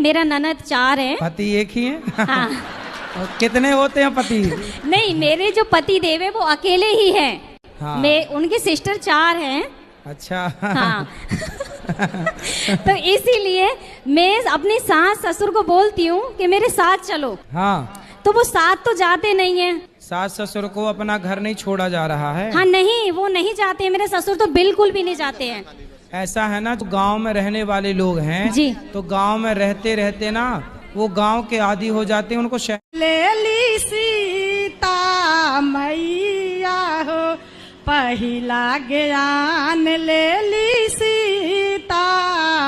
मेरा ननद 4 है। पति एक ही है? हाँ। और कितने होते हैं पति? नहीं, मेरे जो पति देव है वो अकेले ही हैं। हाँ। मैं उनकी सिस्टर 4 हैं। अच्छा। हाँ। तो इसीलिए मैं अपनी सास ससुर को बोलती हूँ कि मेरे साथ चलो। हाँ। तो वो साथ तो जाते नहीं है। सास ससुर को अपना घर नहीं छोड़ा जा रहा है। हाँ, नहीं, वो नहीं जाते हैं। मेरे ससुर तो बिल्कुल भी नहीं जाते हैं। ऐसा है ना, तो गांव में रहने वाले लोग हैं जी। तो गांव में रहते रहते ना वो गांव के आदी हो जाते हैं। उनको ले ली सीता मैया हो पहिला ज्ञान, ले ली सीता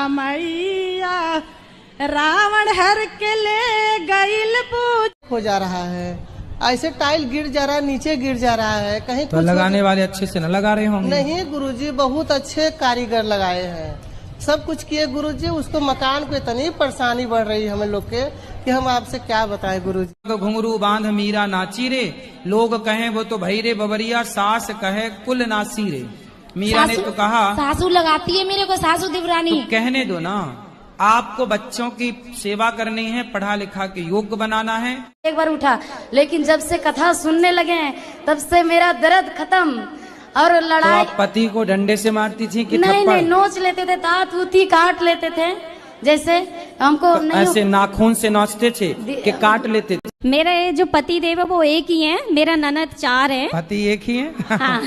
मैया रावण हर के ले गईल पूज हो जा रहा है। ऐसे टाइल गिर जा रहा है, नीचे गिर जा रहा है, कहीं तो कुछ लगाने वाले अच्छे से न लगा रहे होंगे। नहीं गुरुजी, बहुत अच्छे कारीगर लगाए हैं, सब कुछ किए गुरुजी। उसको मकान को इतनी परेशानी बढ़ रही है हम लोग के कि हम आपसे क्या बताएं गुरुजी। घुंघरू बांध मीरा नाची रे, लोग कहें वो तो भई रे बबरिया, सास कहे कुल नासी रे। मीरा ने तो कहा सासू लगाती है मेरे को, सासू देवरानी। तो कहने दो ना, आपको बच्चों की सेवा करनी है, पढ़ा लिखा के योग्य बनाना है। एक बार उठा, लेकिन जब से कथा सुनने लगे हैं तब से मेरा दर्द खत्म। और तो लड़ाई आप पति को डंडे से मारती थी कि नहीं, थप्पड़? नहीं, नोच लेते थे, तात उती काट लेते थे। जैसे हमको तो नहीं ऐसे नाखून से नोचते थे कि काट लेते थे? मेरे जो पति देव है वो एक ही है। मेरा ननद 4 है। पति एक ही है? हाँ।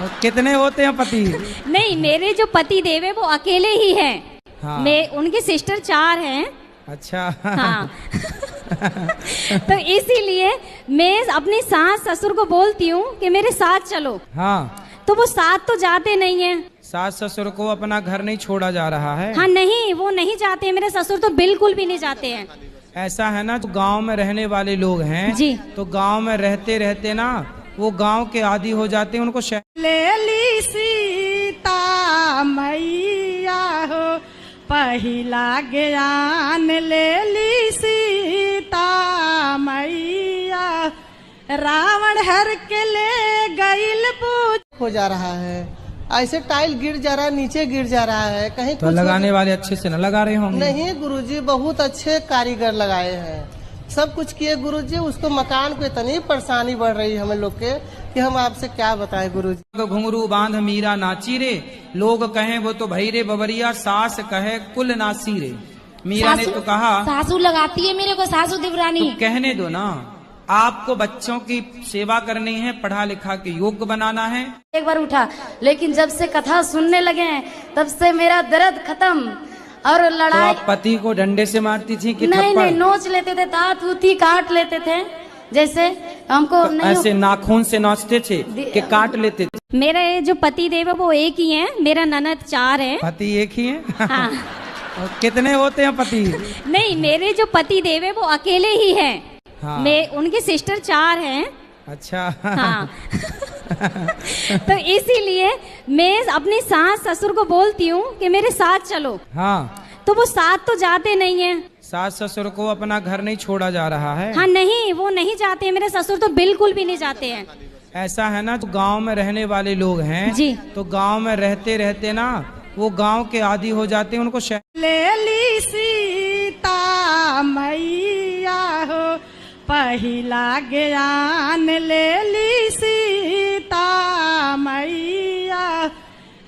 और कितने होते हैं पति? नहीं, मेरे जो पति देव है वो अकेले ही हैं। हाँ। मैं उनकी सिस्टर 4 हैं। अच्छा। हाँ। तो इसीलिए मैं अपनी सास ससुर को बोलती हूँ कि मेरे साथ चलो। हाँ। तो वो साथ तो जाते नहीं है। सास ससुर को अपना घर नहीं छोड़ा जा रहा है। हाँ, नहीं, वो नहीं जाते हैं। मेरे ससुर तो बिल्कुल भी नहीं जाते हैं। ऐसा है ना, तो गांव में रहने वाले लोग हैं जी। तो गांव में रहते रहते ना वो गांव के आदी हो जाते हैं। उनको ले ली सीता मैया हो पहिला ज्ञान, ले ली सीता मैया रावण हर के ले गईल पूज हो जा रहा है। ऐसे टाइल गिर जा रहा है, नीचे गिर जा रहा है, कहीं तो कुछ लगाने वाले अच्छे से न लगा रहे होंगे। नहीं गुरुजी, बहुत अच्छे कारीगर लगाए हैं, सब कुछ किए गुरुजी। उसको मकान को इतनी परेशानी बढ़ रही है हम लोग के कि हम आपसे क्या बताएं गुरुजी। घुंघरू बांध मीरा नाची रे, लोग कहें वो तो भई रे बबरिया, सास कहे कुल नासी रे। मीरा ने तो कहा सासू लगाती है मेरे को, सासू देवरानी। तो कहने दो ना, आपको बच्चों की सेवा करनी है, पढ़ा लिखा के योग्य बनाना है। एक बार उठा, लेकिन जब से कथा सुनने लगे हैं तब से मेरा दर्द खत्म। और तो लड़ाई आप पति को डंडे से मारती थी कि नहीं, थप्पड़? नहीं, नोच लेते थे, तात उती काट लेते थे। जैसे हमको तो नहीं ऐसे नाखून से नोचते थे कि काट लेते थे? मेरे जो पति देव है वो एक ही है। मेरा ननद 4 है। पति एक ही है? हाँ। और कितने होते हैं पति? नहीं, मेरे जो पति देव है वो अकेले ही हैं। हाँ। मैं उनकी सिस्टर 4 हैं। अच्छा। हाँ। तो इसीलिए मैं अपनी सास ससुर को बोलती हूँ कि मेरे साथ चलो। हाँ। तो वो साथ तो जाते नहीं है। सास ससुर को अपना घर नहीं छोड़ा जा रहा है। हाँ, नहीं, वो नहीं जाते हैं। मेरे ससुर तो बिल्कुल भी नहीं जाते हैं। ऐसा है ना, तो गांव में रहने वाले लोग हैं जी। तो गांव में रहते रहते ना वो गांव के आदी हो जाते हैं। उनको ले ली सीता मैया हो पहिला ज्ञान, ले ली सीता मैया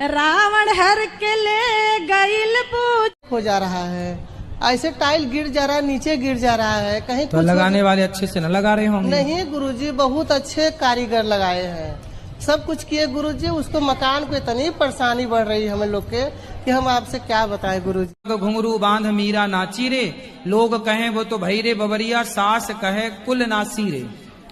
रावण हर के ले गईल पूज हो जा रहा है। ऐसे टाइल गिर जा रहा है, नीचे गिर जा रहा है, कहीं तो कुछ लगाने वाले अच्छे से न लगा रहे होंगे। नहीं गुरुजी, बहुत अच्छे कारीगर लगाए हैं, सब कुछ किए गुरुजी। उसको मकान को इतनी परेशानी बढ़ रही है हम लोग के कि हम आपसे क्या बताएं गुरुजी। घुंघरू बांध मीरा नाची रे, लोग कहें वो तो भई रे बबरिया, सास कहे कुल नासी रे।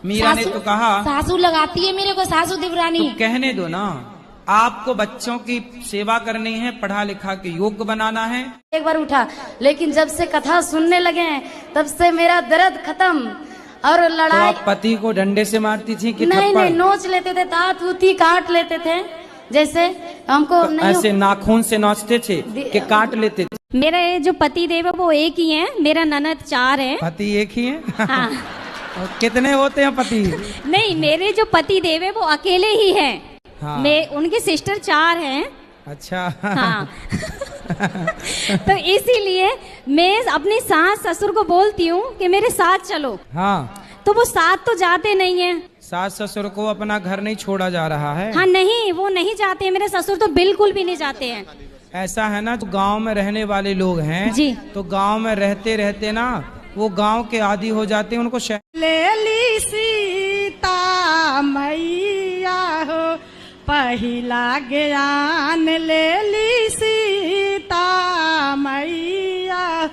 मीरा ने तो कहा सासू लगाती है मेरे को, सासू देवरानी। तो कहने दो ना, आपको बच्चों की सेवा करनी है, पढ़ा लिखा के योग्य बनाना है। एक बार उठा, लेकिन जब से कथा सुनने लगे हैं तब से मेरा दर्द खत्म। और तो लड़ाई आप पति को डंडे से मारती थी कि नहीं, थप्पड़? नहीं, नोच लेते थे, तात उती काट लेते थे। जैसे हमको तो नहीं ऐसे नाखून से नोचते थे कि काट लेते थे? मेरे जो पति देव है वो एक ही है। मेरा ननद 4 है। पति एक ही है? हाँ। और कितने होते हैं पति? नहीं, मेरे जो पति देव है वो अकेले ही हैं। हाँ। मैं उनकी सिस्टर 4 हैं। अच्छा। हाँ। तो इसीलिए मैं अपनी सास ससुर को बोलती हूँ कि मेरे साथ चलो, हाँ, तो वो साथ तो जाते नहीं है। सास ससुर को अपना घर नहीं छोड़ा जा रहा है। हाँ नहीं, वो नहीं जाते, मेरे ससुर तो बिल्कुल भी नहीं जाते हैं। ऐसा है ना, तो गांव में रहने वाले लोग हैं जी, तो गांव में रहते रहते ना वो गांव के आदी हो जाते हैं, उनको ले ली सीता मैया हो पहिला ज्ञान, ले ली सीता मैया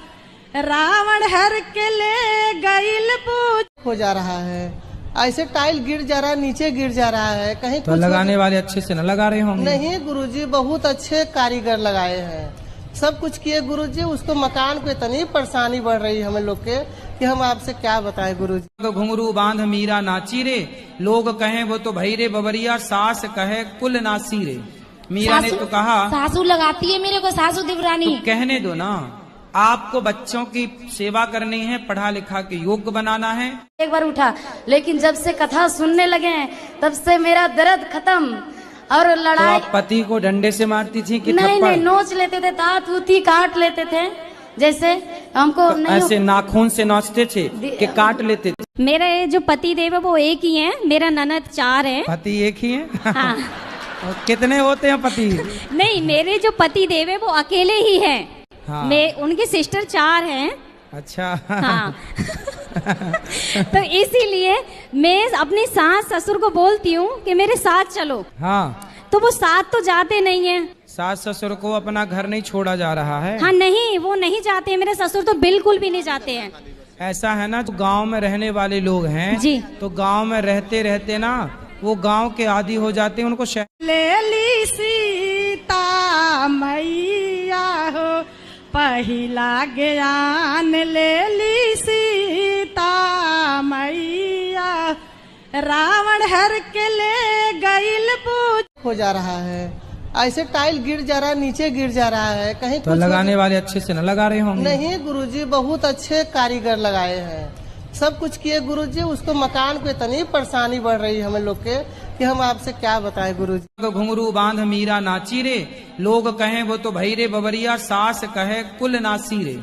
रावण हर के ले गईल पूछ हो जा रहा है, ऐसे टाइल गिर जा रहा है, नीचे गिर जा रहा है, कहीं तो कुछ लगाने वाले अच्छे से न लगा रहे होंगे। नहीं गुरुजी, बहुत अच्छे कारीगर लगाए हैं, सब कुछ किए गुरुजी, उसको मकान को इतनी परेशानी बढ़ रही है हमें लोग के कि हम आपसे क्या बताएं गुरुजी। तो घुंघरू बांध मीरा नाची रे, लोग कहें वो तो भई रे बबरिया, सास कहे कुल नासी रे। मीरा ने तो कहा सासू लगाती है मेरे को, सासू देवरानी। तो कहने दो ना, आपको बच्चों की सेवा करनी है, पढ़ा लिखा के योग्य बनाना है। एक बार उठा, लेकिन जब से कथा सुनने लगे हैं तब से मेरा दर्द खत्म। और तो लड़ाई आप पति को डंडे से मारती थी कि नहीं थप्पड़? नहीं, नोच लेते थे, दांत उती काट लेते थे, जैसे हमको तो नहीं ऐसे नाखून से नोचते थे कि काट लेते थे? मेरे जो पति देव है वो एक ही है, मेरा ननद 4 है। पति एक ही है? हाँ। और कितने होते हैं पति? नहीं, मेरे जो पति देव है वो अकेले ही है। हाँ। मैं उनकी सिस्टर 4 हैं। अच्छा। हाँ। तो इसीलिए मैं अपनी सास ससुर को बोलती हूँ कि मेरे साथ चलो, हाँ, तो वो साथ तो जाते नहीं है। सास ससुर को अपना घर नहीं छोड़ा जा रहा है। हाँ नहीं, वो नहीं जाते, मेरे ससुर तो बिल्कुल भी नहीं जाते हैं। ऐसा है ना, तो गांव में रहने वाले लोग हैं जी, तो गांव में रहते रहते ना वो गांव के आदी हो जाते हैं, उनको ले ली सीता मैया हो पहिला ज्ञान, ले ली सीता मैया रावण हर के ले गईल पूछ हो जा रहा है, ऐसे टाइल गिर जा रहा है, नीचे गिर जा रहा है, कहीं तो कुछ लगाने वाले अच्छे से न लगा रहे होंगे। नहीं गुरुजी, बहुत अच्छे कारीगर लगाए हैं, सब कुछ किए गुरुजी, उसको मकान को इतनी परेशानी बढ़ रही है हमें लोग के कि हम आपसे क्या बताएं गुरुजी। तो घुंघरू बांध मीरा नाची रे, लोग कहें वो तो भई रे बबरिया, सास कहे कुल नासी रे।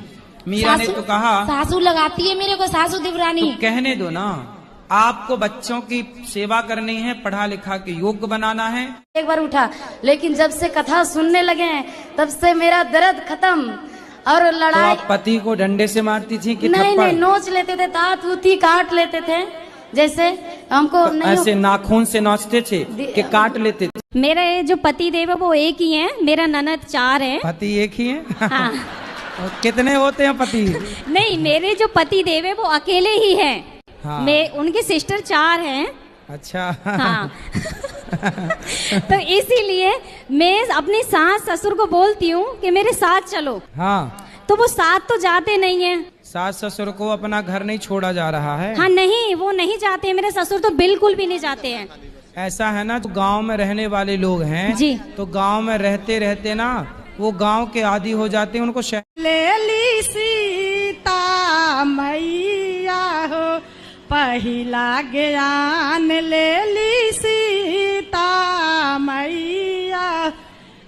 मीरा ने तो कहा सासू लगाती है मेरे को, सासू देवरानी। तो कहने दो ना, आपको बच्चों की सेवा करनी है, पढ़ा लिखा के योग्य बनाना है। एक बार उठा, लेकिन जब से कथा सुनने लगे हैं तब से मेरा दर्द खत्म। और तो लड़ाई आप पति को डंडे से मारती थी कि नहीं थप्पड़? नहीं, नोच लेते थे, दांत उती काट लेते थे, जैसे हमको तो नहीं ऐसे नाखून से नोचते थे कि काट लेते थे? मेरे जो पति देव है वो एक ही है, मेरा ननद 4 है। पति एक ही है? हाँ। और कितने होते हैं पति? नहीं, मेरे जो पति देव है वो अकेले ही है। हाँ। मैं उनकी सिस्टर 4 हैं। अच्छा। हाँ। तो इसीलिए मैं अपनी सास ससुर को बोलती हूँ कि मेरे साथ चलो, हाँ, तो वो साथ तो जाते नहीं है। सास ससुर को अपना घर नहीं छोड़ा जा रहा है। हाँ नहीं, वो नहीं जाते, मेरे ससुर तो बिल्कुल भी नहीं जाते हैं। ऐसा है ना, तो गांव में रहने वाले लोग हैं जी, तो गांव में रहते रहते ना वो गांव के आदी हो जाते हैं, उनको ले ली सीता मैया हो पहिला ज्ञान, ले ली सीता मैया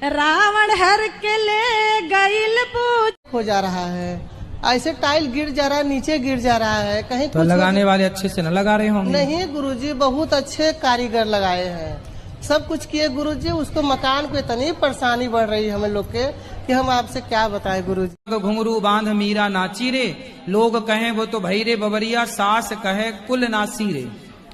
रावण हर के ले गईल पूछ हो जा रहा है, ऐसे टाइल गिर जा रहा है, नीचे गिर जा रहा है, कहीं तो कुछ लगाने वाले अच्छे से न लगा रहे होंगे। नहीं गुरुजी, बहुत अच्छे कारीगर लगाए हैं, सब कुछ किए गुरुजी, उसको मकान को इतनी परेशानी बढ़ रही है हमें लोग के कि हम आपसे क्या बताएं गुरुजी। तो घुंघरू बांध मीरा नाची रे, लोग कहें वो तो भई रे बबरिया, सास कहे कुल नासी रे।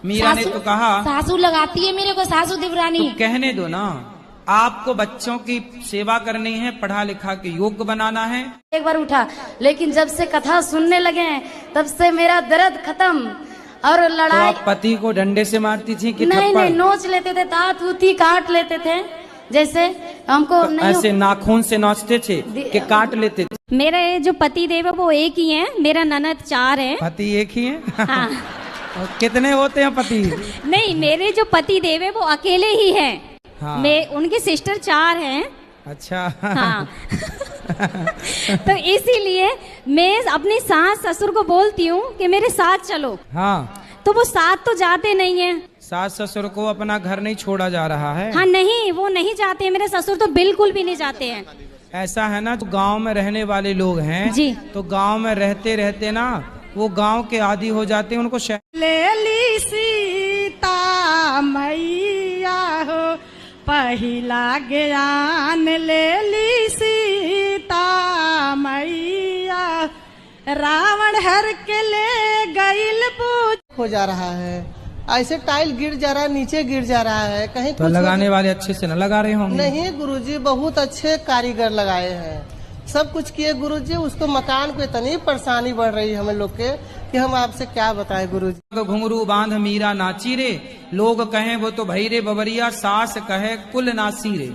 मीरा ने तो कहा सासू लगाती है मेरे को, सासू देवरानी। तो कहने दो ना, आपको बच्चों की सेवा करनी है, पढ़ा लिखा के योग्य बनाना है। एक बार उठा, लेकिन जब से कथा सुनने लगे हैं तब से मेरा दर्द खत्म। और तो लड़ाई आप पति को डंडे से मारती थी कि नहीं थप्पड़? नहीं, नोच लेते थे, दांत उती काट लेते थे, जैसे हमको तो नहीं ऐसे नाखून से नोचते थे कि काट लेते थे? मेरे जो पति देव है वो एक ही है, मेरा ननद 4 है। पति एक ही है? हाँ। और कितने होते हैं पति? नहीं, मेरे जो पति देव है वो अकेले ही है। हाँ। मैं उनकी सिस्टर 4 हैं। अच्छा। हाँ। तो इसीलिए मैं अपनी सास ससुर को बोलती हूँ कि मेरे साथ चलो, हाँ, तो वो साथ तो जाते नहीं है। सास ससुर को अपना घर नहीं छोड़ा जा रहा है। हाँ नहीं, वो नहीं जाते, मेरे ससुर तो बिल्कुल भी नहीं जाते हैं। ऐसा है ना, जो गांव में रहने वाले लोग हैं जी। तो गांव में रहते रहते ना वो गांव के आदी हो जाते हैं, उनको ले ली सीता मैया हो पहिला ज्ञान, ले ली सीता मैया, रावण हर के ले गईल पूज। हो जा रहा है, ऐसे टाइल गिर जा रहा है, नीचे गिर जा रहा है, कहीं तो कुछ लगाने वाले अच्छे से न लगा रहे होंगे। नहीं गुरुजी, बहुत अच्छे कारीगर लगाए हैं, सब कुछ किए गुरुजी। उसको मकान को इतनी परेशानी बढ़ रही है हमें लोग के कि हम आपसे क्या बताएं गुरुजी। घुंघरू बांध मीरा नाची रे, लोग कहें वो तो भैरे बबरिया, सास कहे कुल नासी रे।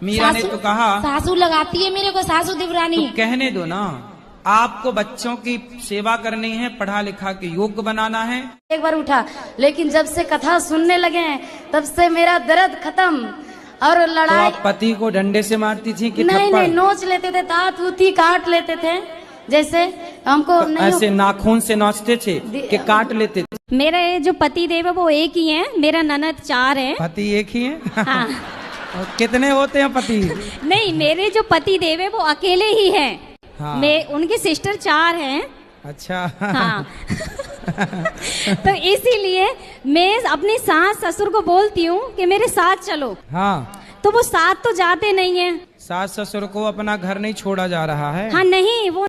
मीरा ने तो कहा सासू लगाती है मेरे को, सासू देवरानी। तो कहने दो ना, आपको बच्चों की सेवा करनी है, पढ़ा लिखा के योग्य बनाना है। एक बार उठा, लेकिन जब से कथा सुनने लगे हैं तब से मेरा दर्द खत्म। और तो लड़ाई आप पति को डंडे से मारती थी कि नहीं थप्पड़? नहीं, नोच लेते थे, दांत उती काट लेते थे, जैसे हमको तो नहीं ऐसे नाखून से नोचते थे कि काट लेते थे? मेरा ये जो पति देव है वो एक ही है, मेरा ननद 4 है। पति एक ही है? हाँ। और कितने होते हैं पति? नहीं, मेरे जो पति देव है वो अकेले ही है। हाँ। मैं उनकी सिस्टर 4 हैं। अच्छा। हाँ। तो इसीलिए मैं अपनी सास ससुर को बोलती हूँ कि मेरे साथ चलो, हाँ, तो वो साथ तो जाते नहीं है। सास ससुर को अपना घर नहीं छोड़ा जा रहा है। हाँ नहीं, वो